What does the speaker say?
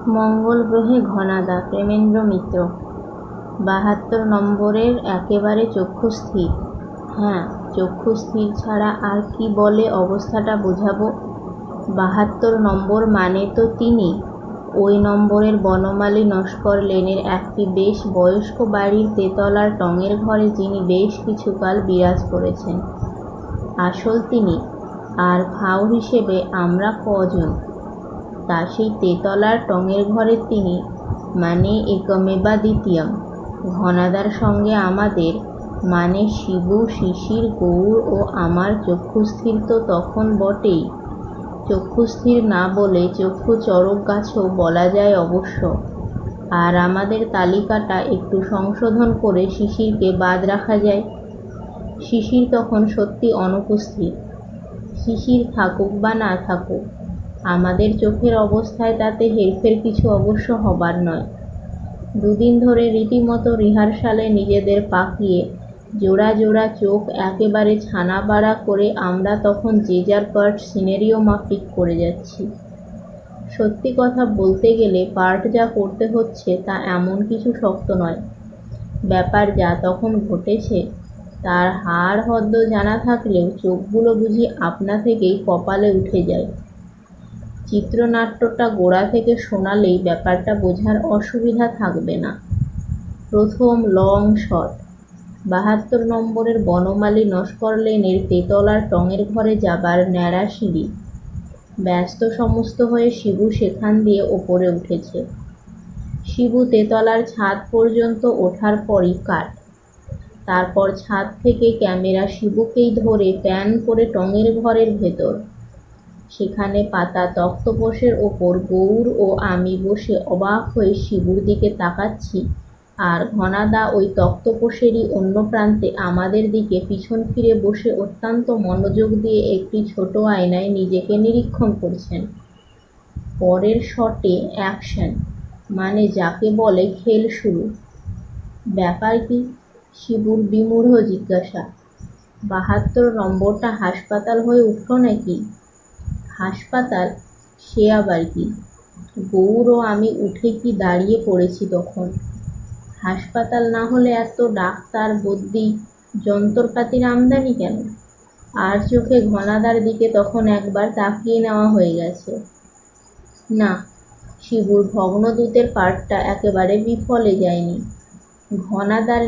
মঙ্গল গ্রহে ঘনাদা প্রেমেন্দ্র মিত্র ৭২ নম্বরের একেবারে চক্ষুস্থির। হ্যাঁ, চক্ষুস্থির ছাড়া আর কি বলে অবস্থাটা বোঝাবো। ৭২ নম্বর মানে তো তিনি। ওই নম্বরের বনমালী নস্কর লেনের একটি বেশ বয়স্ক বাড়ির তেতলার টঙের ঘরে যিনি বেশ কিছুকাল বিরাজ করেছেন। আসল তিনি, আর ভাও হিসেবে আমরা কজন। তা সেই তেতলার টঙের ঘরের তিনি মানে একমেবা দ্বিতীয়ম। ঘনাদার সঙ্গে আমাদের মানে শিবু, শিশির, গৌর ও আমার চক্ষুস্থির তো তখন বটেই। চক্ষুস্থির না বলে চক্ষু চড়ক গাছও বলা যায় অবশ্য। আর আমাদের তালিকাটা একটু সংশোধন করে শিশিরকে বাদ রাখা যায়। শিশির তখন সত্যি অনুপস্থিত। শিশির থাকুক বা না থাকুক, আমাদের চোখের অবস্থায় তাতে হেরফের কিছু অবশ্য হবার নয়। দুদিন ধরে রীতিমতো রিহার্সালে নিজেদের পাকিয়ে জোড়া জোড়া চোখ একেবারে ছানাবাড়া করে আমরা তখন যে যার পার্ট সিনেরিও মাফিক করে যাচ্ছি। সত্যি কথা বলতে গেলে পার্ট যা করতে হচ্ছে তা এমন কিছু শক্ত নয়। ব্যাপার যা তখন ঘটেছে তার হাড় হদ্দ জানা থাকলেও চোখগুলো বুঝি আপনা থেকেই কপালে উঠে যায়। চিত্রনাট্যটা গোড়া থেকে শোনালেই ব্যাপারটা বোঝার অসুবিধা থাকবে না। প্রথম লং শট। ৭২ নম্বরের বনমালী নস্কর লেনের তেতলার টঙের ঘরে যাবার ন্যাড়া সিঁড়ি। ব্যস্ত সমস্ত হয়ে শিবু সেখান দিয়ে ওপরে উঠেছে। শিবু তেতলার ছাদ পর্যন্ত ওঠার পরই কাট। তারপর ছাদ থেকে ক্যামেরা শিবুকেই ধরে প্যান করে টঙের ঘরের ভেতর। সেখানে পাতা তক্তপোষের ওপর গৌর ও আমি বসে অবাক হয়ে শিবুর দিকে তাকাচ্ছি, আর ঘনাদা ওই তক্তপোষেরই অন্য প্রান্তে আমাদের দিকে পিছন ফিরে বসে অত্যন্ত মনোযোগ দিয়ে একটি ছোট আয়নায় নিজেকে নিরীক্ষণ করছেন। পরের শটে অ্যাকশন, মানে যাকে বলে খেল শুরু। ব্যাপার কি? শিবুর বিমূঢ় জিজ্ঞাসা। ৭২ নম্বরটা হাসপাতাল হয়ে উঠল নাকি? হাসপাতাল? সে আবার কি? গৌর ও আমি উঠে কি দাঁড়িয়ে পড়েছি তখন। হাসপাতাল না হলে এত ডাক্তার, বদ্যি, যন্ত্রপাতির আমদানি কেন? আর চোখে ঘনাদার দিকে তখন একবার তাকিয়ে নেওয়া হয়ে গেছে। না, শিবুর ভগ্নদূতের পার্টটা একেবারে বিফলে যায়নি। ঘনাদার